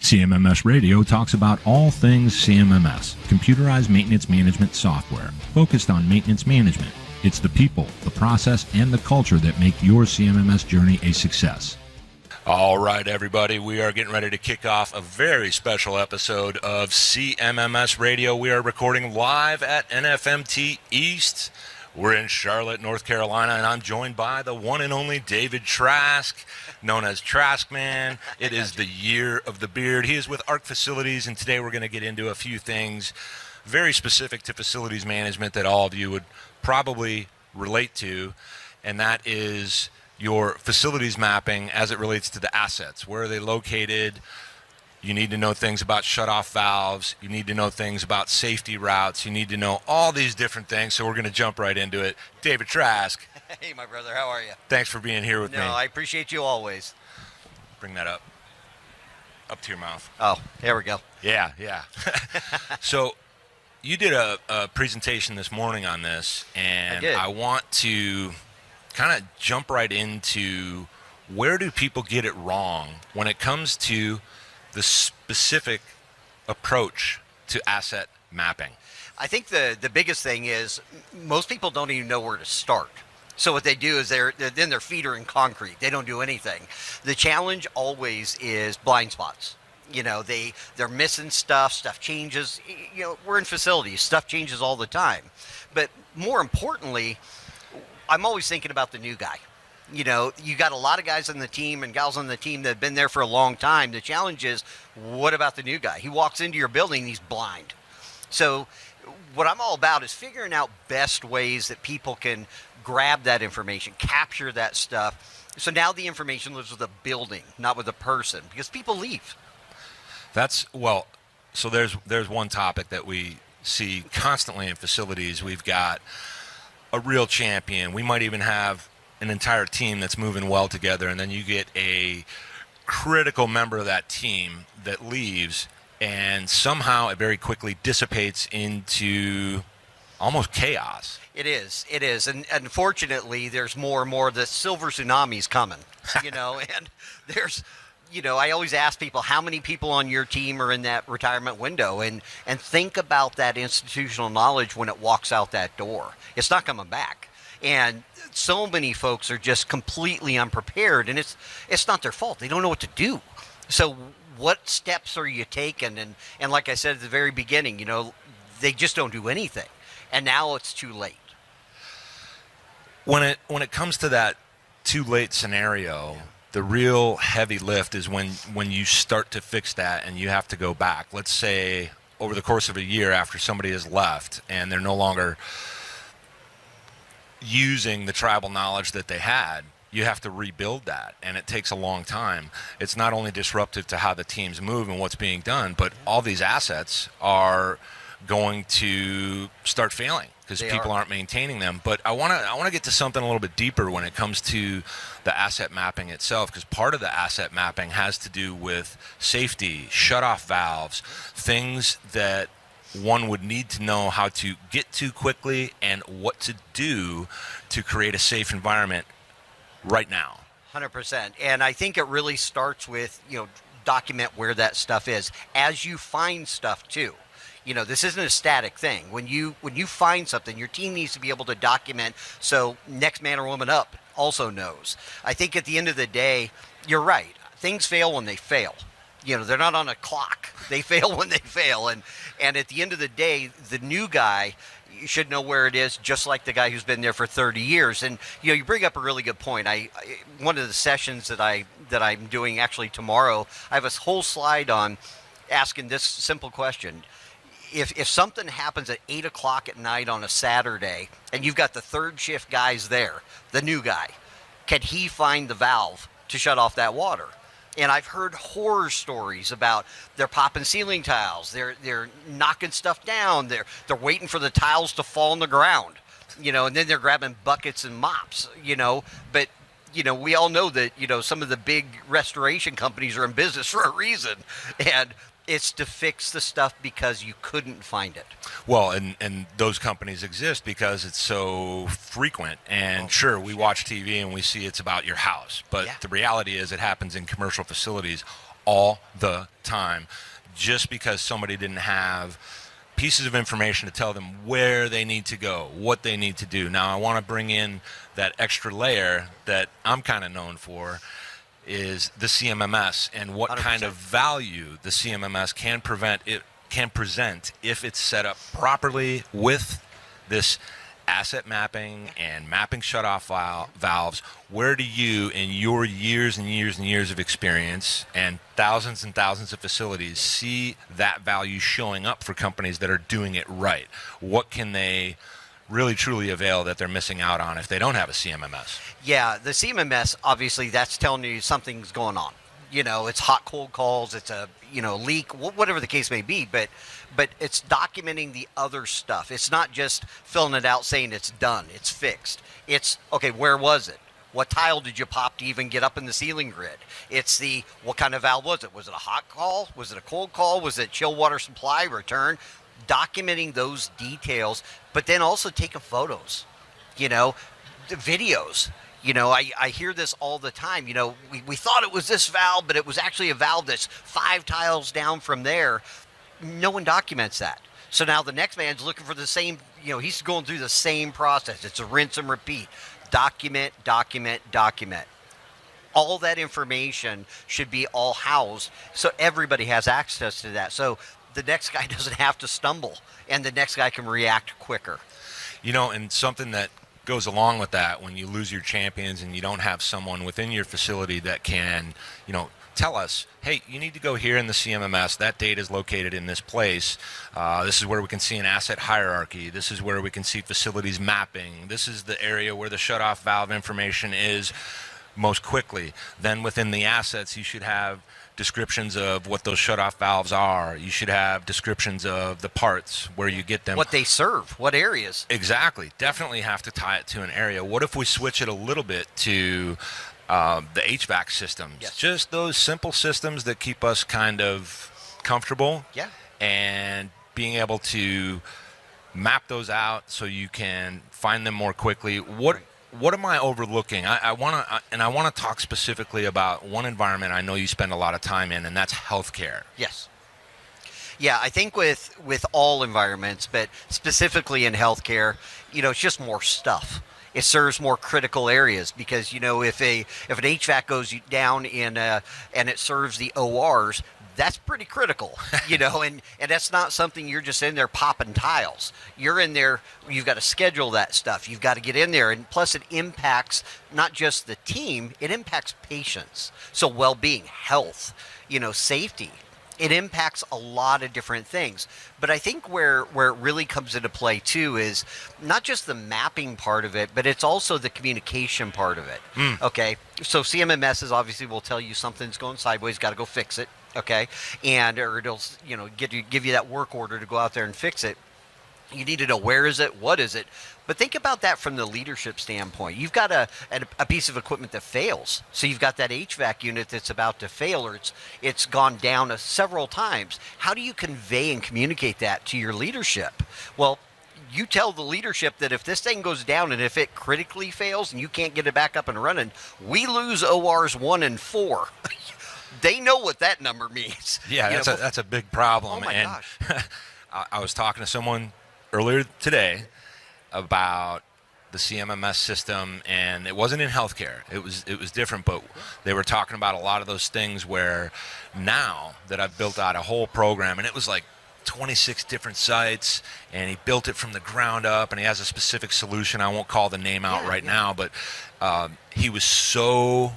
CMMS Radio talks about all things CMMS, computerized maintenance management software, focused on maintenance management. It's the people, the process, and the culture that make your CMMS journey a success. All right, everybody, we are getting ready to kick off a very special episode of CMMS Radio. We are recording live at NFMT East. We're in Charlotte, North Carolina, and I'm joined by the one and only David Trask, known as Trask Man. It is the year of the beard. He is with ARC Facilities, and today we're going to get into a few things very specific to facilities management that all of you would probably relate to, and that is your facilities mapping as it relates to the assets. Where are they located? You need to know things about shutoff valves. You need to know things about safety routes. You need to know all these different things, so we're going to jump right into it. David Trask. Hey, my brother. How are you? Thanks for being here with me. No, I appreciate you always. Bring that up. Up to your mouth. Oh, there we go. Yeah. So you did a presentation this morning on this, and I want to kind of jump right into where do people get it wrong when it comes to the specific approach to asset mapping. I think the biggest thing is most people don't even know where to start. So what they do is their feet are in concrete. They don't do anything. The challenge always is blind spots. You know, they're missing stuff. Stuff changes. You know, we're in facilities. Stuff changes all the time. But more importantly, I'm always thinking about the new guy. You know, you got a lot of guys on the team and gals on the team that have been there for a long time. The challenge is, what about the new guy? He walks into your building, he's blind. So what I'm all about is figuring out best ways that people can grab that information, capture that stuff. So now the information lives with the building, not with the person, because people leave. So there's one topic that we see constantly in facilities. We've got a real champion. We might even have an entire team that's moving well together, and then you get a critical member of that team that leaves, and somehow it very quickly dissipates into almost chaos. It is, and unfortunately, there's more and more. The silver tsunami's coming, you know, and there's, you know, I always ask people, how many people on your team are in that retirement window, and think about that institutional knowledge when it walks out that door. It's not coming back. And so many folks are just completely unprepared, and it's not their fault. They don't know what to do. So what steps are you taking? And like I said at the very beginning, you know, they just don't do anything. And now it's too late. When it comes to that too late scenario, the real heavy lift is when you start to fix that and you have to go back. Let's say over the course of a year after somebody has left and they're no longer using the tribal knowledge that they had, you have to rebuild that, and it takes a long time. It's not only disruptive to how the teams move and what's being done, but all these assets are going to start failing because people aren't maintaining them. But I want to get to something a little bit deeper when it comes to the asset mapping itself, because part of the asset mapping has to do with safety, shut-off valves, things that one would need to know how to get to quickly and what to do to create a safe environment right now. 100%. And I think it really starts with, you know, document where that stuff is as you find stuff too. You know, this isn't a static thing. When you find something, your team needs to be able to document so next man or woman up also knows. I think at the end of the day, you're right. Things fail when they fail. You know, they're not on a clock. They fail when they fail. And at the end of the day, the new guy, you should know where it is, just like the guy who's been there for 30 years. And, you know, you bring up a really good point. One of the sessions that I'm doing actually tomorrow, I have a whole slide on asking this simple question. If something happens at 8 o'clock at night on a Saturday and you've got the third shift guys there, the new guy, can he find the valve to shut off that water? And I've heard horror stories about they're popping ceiling tiles, they're knocking stuff down, they're waiting for the tiles to fall on the ground, you know, and then they're grabbing buckets and mops, you know. But, you know, we all know that, you know, some of the big restoration companies are in business for a reason, and it's to fix the stuff because you couldn't find it. Well, and those companies exist because it's so frequent. And sure, we watch TV and we see it's about your house. But the reality is it happens in commercial facilities all the time just because somebody didn't have pieces of information to tell them where they need to go, what they need to do. Now, I want to bring in that extra layer that I'm kind of known for, is the CMMS and what 100%. Kind of value the CMMS can present if it's set up properly with this asset mapping and mapping shutoff valves. Where do you, in your years and years and years of experience and thousands of facilities, see that value showing up for companies that are doing it right? What can they really truly avail that they're missing out on if they don't have a CMMS? Yeah, the CMMS, obviously, that's telling you something's going on. It's hot, cold calls, it's a, leak, whatever the case may be, but it's documenting the other stuff. It's not just filling it out saying it's done, it's fixed. It's, okay, where was it? What tile did you pop to even get up in the ceiling grid? It's what kind of valve was it? Was it a hot call? Was it a cold call? Was it chill water supply, return? Documenting those details, but then also taking photos, the videos. I hear this all the time. We thought it was this valve, but it was actually a valve that's 5 tiles down from there. No one documents that. So now the next man's looking for the same, he's going through the same process. It's a rinse and repeat. Document. All that information should be all housed so everybody has access to that. So the next guy doesn't have to stumble and the next guy can react quicker. And something that goes along with that, when you lose your champions and you don't have someone within your facility that can, tell us, hey, you need to go here in the CMMS. That data is located in this place. This is where we can see an asset hierarchy. This is where we can see facilities mapping. This is the area where the shutoff valve information is most quickly. Then within the assets, you should have descriptions of what those shutoff valves are. You should have descriptions of the parts, where you get them. What they serve, what areas. Exactly. Definitely have to tie it to an area. What if we switch it a little bit to the HVAC systems? Yes. Just those simple systems that keep us kind of comfortable. Yeah. And being able to map those out so you can find them more quickly. What am I overlooking? I want to talk specifically about one environment I know you spend a lot of time in, and that's healthcare. Yes. Yeah, I think with all environments, but specifically in healthcare, it's just more stuff. It serves more critical areas because, if an HVAC goes down and it serves the ORs, that's pretty critical, and that's not something you're just in there popping tiles. You're in there, you've got to schedule that stuff. You've got to get in there. And plus it impacts not just the team, it impacts patients. So well-being, health, safety. It impacts a lot of different things. But I think where it really comes into play too is not just the mapping part of it, but it's also the communication part of it. Okay. So CMMS is obviously will tell you something's going sideways, got to go fix it. Okay, or it'll give you that work order to go out there and fix it. You need to know where is it, what is it. But think about that from the leadership standpoint. You've got a piece of equipment that fails. So you've got that HVAC unit that's about to fail, or it's gone down several times. How do you convey and communicate that to your leadership? Well, you tell the leadership that if this thing goes down and if it critically fails and you can't get it back up and running, we lose ORs 1 and 4. They know what that number means. Yeah, that's a big problem. Oh my gosh. I was talking to someone earlier today about the CMMS system, and it wasn't in healthcare. It was different, but they were talking about a lot of those things where now that I've built out a whole program, and it was like 26 different sites, and he built it from the ground up, and he has a specific solution. I won't call the name out now, but he was so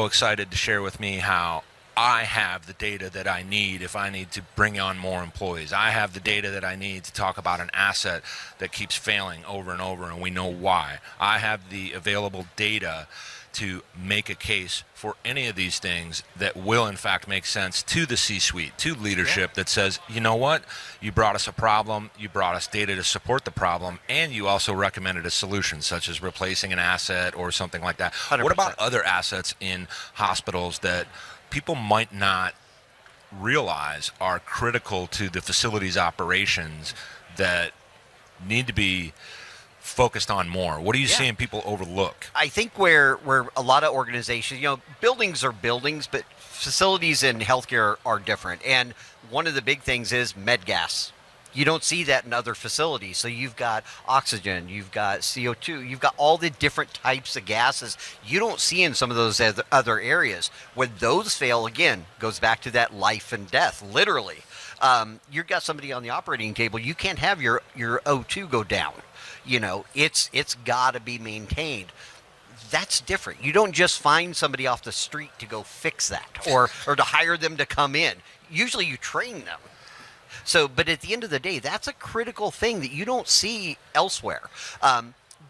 excited to share with me how I have the data that I need if I need to bring on more employees. I have the data that I need to talk about an asset that keeps failing over and over, and we know why. I have the available data to make a case for any of these things that will in fact make sense to the C-suite, to leadership, that says, you know what, you brought us a problem, you brought us data to support the problem, and you also recommended a solution such as replacing an asset or something like that. 100%. What about other assets in hospitals that people might not realize are critical to the facility's operations that need to be focused on more? What are you seeing people overlook? I think where a lot of organizations, buildings are buildings, but facilities in healthcare are different. And one of the big things is med gas. You don't see that in other facilities. So you've got oxygen, you've got CO2, you've got all the different types of gases you don't see in some of those other areas. When those fail, again, goes back to that life and death, literally. You've got somebody on the operating table, you can't have your O2 go down. It's got to be maintained. That's different. You don't just find somebody off the street to go fix that or to hire them to come in. Usually you train them. So, but at the end of the day, that's a critical thing that you don't see elsewhere.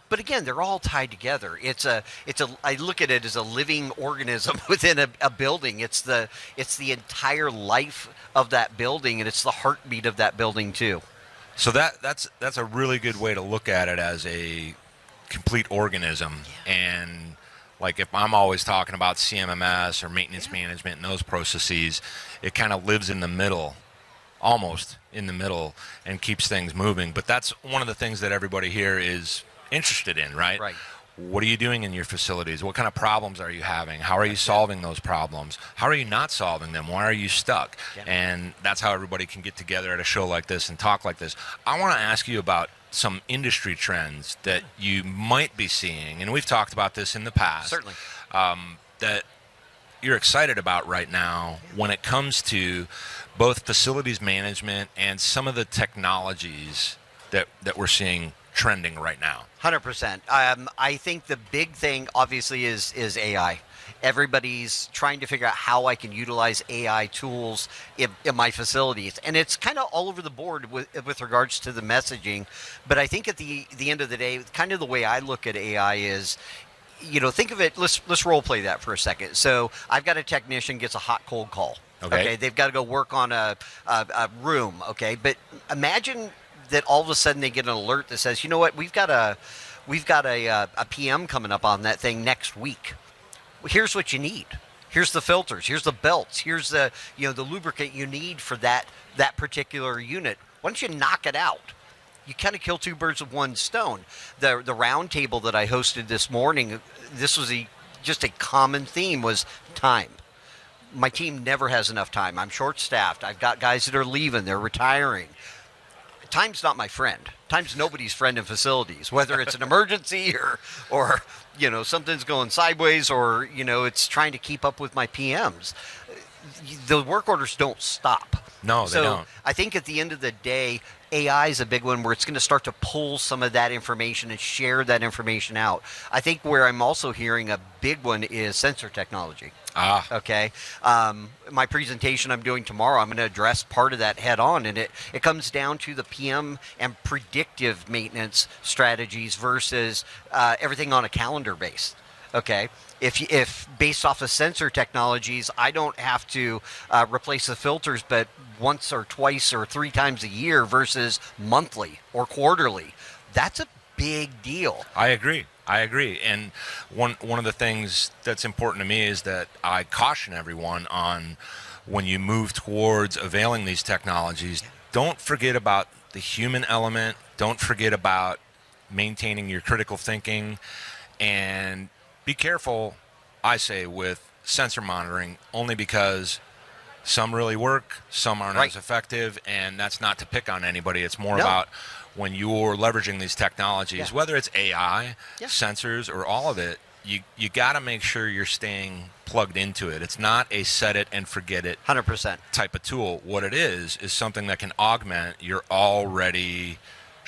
But again, they're all tied together. I look at it as a living organism within a building. It's the entire life of that building, and it's the heartbeat of that building too. So that's a really good way to look at it, as a complete organism. And like, if I'm always talking about CMMS or maintenance management and those processes, it kind of lives in the middle, almost in the middle, and keeps things moving. But that's one of the things that everybody here is interested in, right? Right. What are you doing in your facilities? What kind of problems are you having? How are you solving those problems? How are you not solving them? Why are you stuck? Yeah. And that's how everybody can get together at a show like this and talk like this. I want to ask you about some industry trends that you might be seeing, and we've talked about this in the past. Certainly. That you're excited about right now when it comes to both facilities management and some of the technologies that we're seeing trending right now. 100%. I think the big thing, obviously, is AI. Everybody's trying to figure out how I can utilize AI tools in my facilities. And it's kind of all over the board with regards to the messaging. But I think at the end of the day, kind of the way I look at AI is, think of it, let's role play that for a second. So I've got a technician gets a hot cold call. Okay. They've got to go work on a room. Okay. But imagine that all of a sudden they get an alert that says, you know what, we've got a PM coming up on that thing next week. Well, here's what you need. Here's the filters. Here's the belts. Here's the the lubricant you need for that particular unit. Why don't you knock it out? You kind of kill two birds with one stone. The round table that I hosted this morning, this was just a common theme, was time. My team never has enough time. I'm short-staffed. I've got guys that are leaving. They're retiring. Time's not my friend. Time's nobody's friend in facilities, whether it's an emergency or something's going sideways, or it's trying to keep up with my PMs. The work orders don't stop. No, they don't. I think at the end of the day, AI is a big one where it's going to start to pull some of that information and share that information out. I think where I'm also hearing a big one is sensor technology. Okay. My presentation I'm doing tomorrow, I'm going to address part of that head on, and it comes down to the PM and predictive maintenance strategies versus everything on a calendar base. Okay. If based off of sensor technologies, I don't have to replace the filters, but once or twice or three times a year versus monthly or quarterly, that's a big deal. I agree. And one of the things that's important to me is that I caution everyone on, when you move towards availing these technologies, don't forget about the human element. Don't forget about maintaining your critical thinking, and be careful, I say, with sensor monitoring, only because some really work, some aren't as effective, and that's not to pick on anybody. It's more about when you're leveraging these technologies, whether it's AI, sensors, or all of it, you got to make sure you're staying plugged into it. It's not a set it and forget it 100% type of tool. What it is something that can augment your already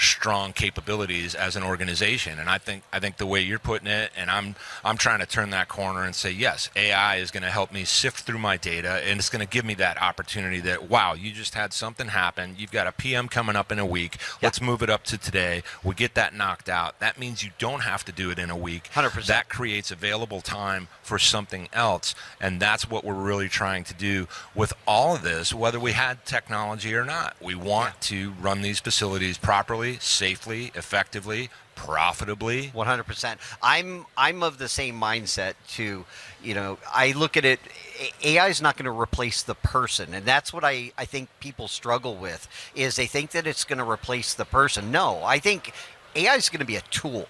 strong capabilities as an organization. And I think the way you're putting it, and I'm trying to turn that corner and say, yes, AI is going to help me sift through my data, and it's going to give me that opportunity that, wow, you just had something happen. You've got a PM coming up in a week. Let's move it up to today. We get that knocked out. That means you don't have to do it in a week. 100%. That creates available time for something else. And that's what we're really trying to do with all of this, whether we had technology or not. We want to run these facilities properly, safely, effectively, profitably. 100%. I'm of the same mindset too. I look at it, AI is not going to replace the person, and that's what I think people struggle with, is they think that it's going to replace the person. No, I think AI is going to be a tool.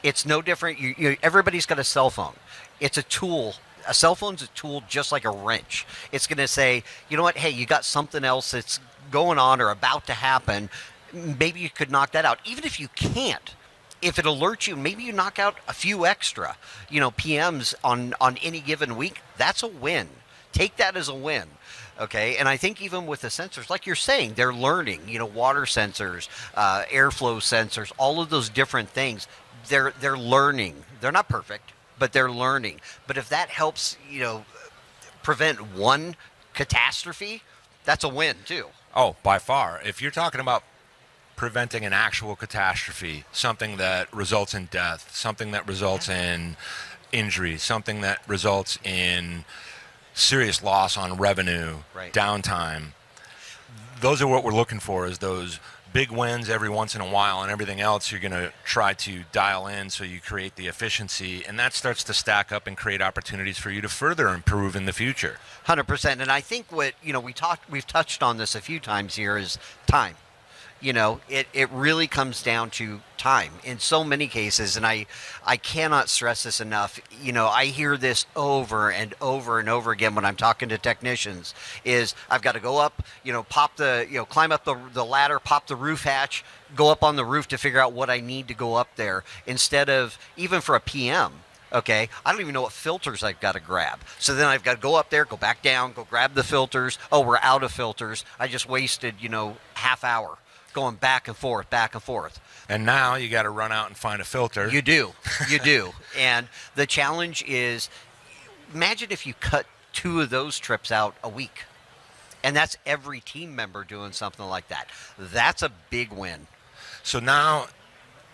It's no different. Everybody's got a cell phone. It's a tool. A cell phone's a tool just like a wrench. It's going to say, you know what, hey, you got something else that's going on or about to happen. Maybe you could knock that out. Even if you can't, if it alerts you, maybe you knock out a few extra, PMs on any given week. That's a win. Take that as a win. Okay, and I think even with the sensors, like you're saying, they're learning. Water sensors, airflow sensors, all of those different things. They're learning. They're not perfect, but they're learning. But if that helps, prevent one catastrophe, that's a win too. Oh, by far. If you're talking about preventing an actual catastrophe, something that results in death, something that results in injury, something that results in serious loss on revenue, downtime. Those are what we're looking for, is those big wins every once in a while, and everything else you're going to try to dial in so you create the efficiency, and that starts to stack up and create opportunities for you to further improve in the future. 100%. And I think what, we've touched on this a few times here is time. It really comes down to time in so many cases, and I cannot stress this enough. I hear this over and over and over again when I'm talking to technicians, is I've got to go up, climb up the ladder, pop the roof hatch, go up on the roof to figure out what I need to go up there, instead of, even for a PM, okay, I don't even know what filters I've got to grab. So then I've got to go up there, go back down, go grab the filters. Oh, we're out of filters. I just wasted, half hour going back and forth. And now you got to run out and find a filter. You do. And the challenge is, imagine if you cut 2 of those trips out a week. And that's every team member doing something like that. That's a big win. So now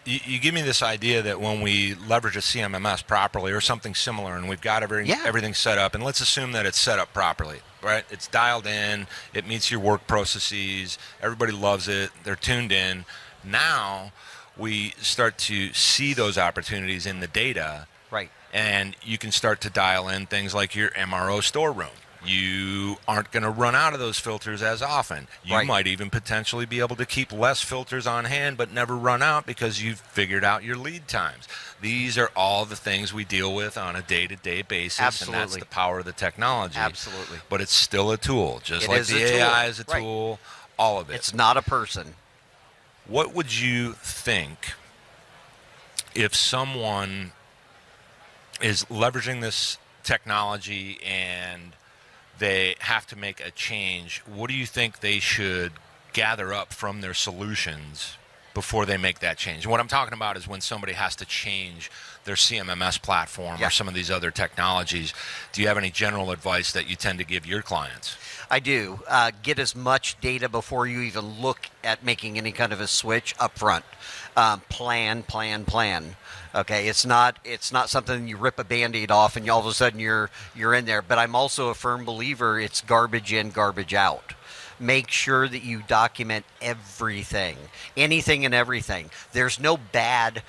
you give me this idea that when we leverage a CMMS properly or something similar, and we've got everything set up, and let's assume that it's set up properly, right? It's dialed in, it meets your work processes, everybody loves it, they're tuned in. Now we start to see those opportunities in the data, right? And you can start to dial in things like your MRO storeroom. You aren't going to run out of those filters as often. You might even potentially be able to keep less filters on hand but never run out because you've figured out your lead times. These are all the things we deal with on a day-to-day basis. Absolutely. And that's the power of the technology. Absolutely. But it's still a tool, just like the AI is a tool, all of it. It's not a person. What would you think if someone is leveraging this technology and they have to make a change? What do you think they should gather up from their solutions before they make that change? And what I'm talking about is when somebody has to change their CMMS platform or some of these other technologies. Do you have any general advice that you tend to give your clients? I do. Get as much data before you even look at making any kind of a switch up front. Plan. Okay, it's not something you rip a Band-Aid off and all of a sudden you're in there. But I'm also a firm believer it's garbage in, garbage out. Make sure that you document everything, anything and everything. There's no bad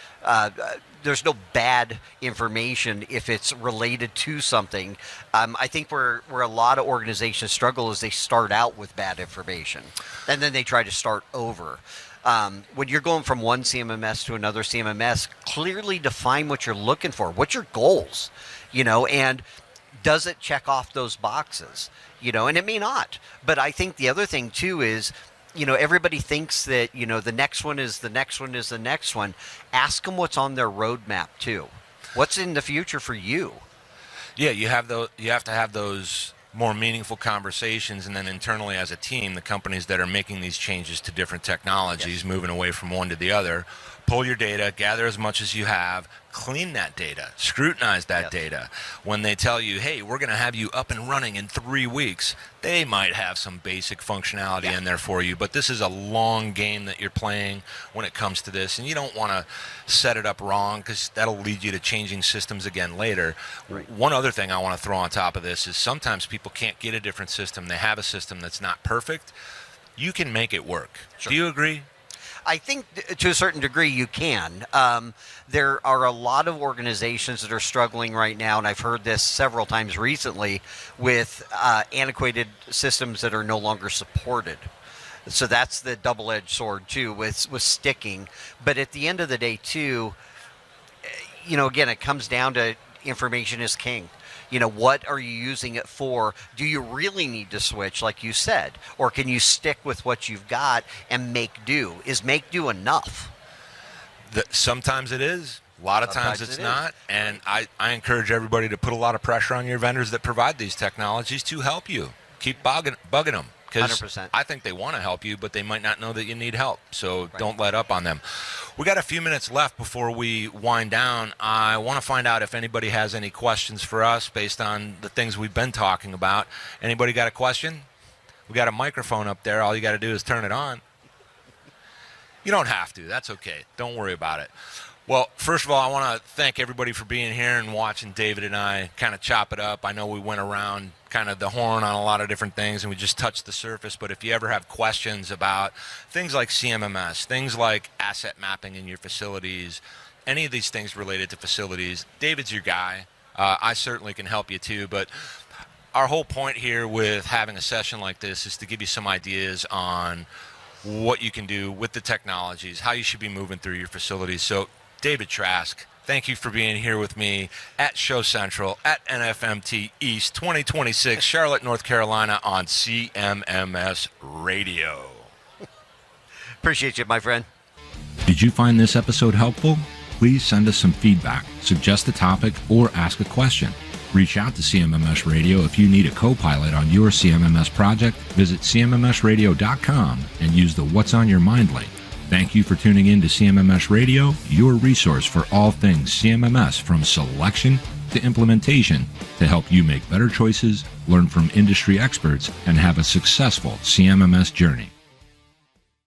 information if it's related to something. I think where a lot of organizations struggle is they start out with bad information and then they try to start over. When you're going from one CMMS to another CMMS, clearly define what you're looking for. What's your goals? And does it check off those boxes? And it may not. But I think the other thing too is, everybody thinks that, the next one is the next one is the next one. Ask them what's on their roadmap too. What's in the future for you? Yeah, you have to have those more meaningful conversations, and then internally as a team, the companies that are making these changes to different technologies, moving away from one to the other, pull your data, gather as much as you have, clean that data, scrutinize that data. When they tell you, hey, we're going to have you up and running in 3 weeks, they might have some basic functionality in there for you, but this is a long game that you're playing when it comes to this, and you don't want to set it up wrong because that'll lead you to changing systems again later. One other thing I want to throw on top of this is sometimes people can't get a different system. They have a system that's not perfect. You can make it work. Sure. Do you agree? I think to a certain degree you can. There are a lot of organizations that are struggling right now, and I've heard this several times recently, with antiquated systems that are no longer supported. So that's the double-edged sword too with sticking. But at the end of the day too, again, it comes down to information is king. What are you using it for? Do you really need to switch, like you said? Or can you stick with what you've got and make do? Is make do enough? Sometimes it is. A lot of times it's not. And I encourage everybody to put a lot of pressure on your vendors that provide these technologies to help you. Keep bugging them. Because 100%. I think they want to help you, but they might not know that you need help. So Don't let up on them. We got a few minutes left before we wind down. I want to find out if anybody has any questions for us based on the things we've been talking about. Anybody got a question? We got a microphone up there. All you got to do is turn it on. You don't have to. That's okay. Don't worry about it. Well, first of all, I want to thank everybody for being here and watching David and I kind of chop it up. I know we went around kind of the horn on a lot of different things and we just touched the surface, but if you ever have questions about things like CMMS, things like asset mapping in your facilities, any of these things related to facilities, David's your guy. I certainly can help you too, but our whole point here with having a session like this is to give you some ideas on what you can do with the technologies, how you should be moving through your facilities. So David Trask, thank you for being here with me at Show Central at NFMT East 2026, Charlotte, North Carolina on CMMS Radio. Appreciate you, my friend. Did you find this episode helpful? Please send us some feedback, suggest a topic, or ask a question. Reach out to CMMS Radio if you need a co-pilot on your CMMS project. Visit CMMSradio.com and use the What's on Your Mind link. Thank you for tuning in to CMMS Radio, your resource for all things CMMS, from selection to implementation, to help you make better choices, learn from industry experts, and have a successful CMMS journey.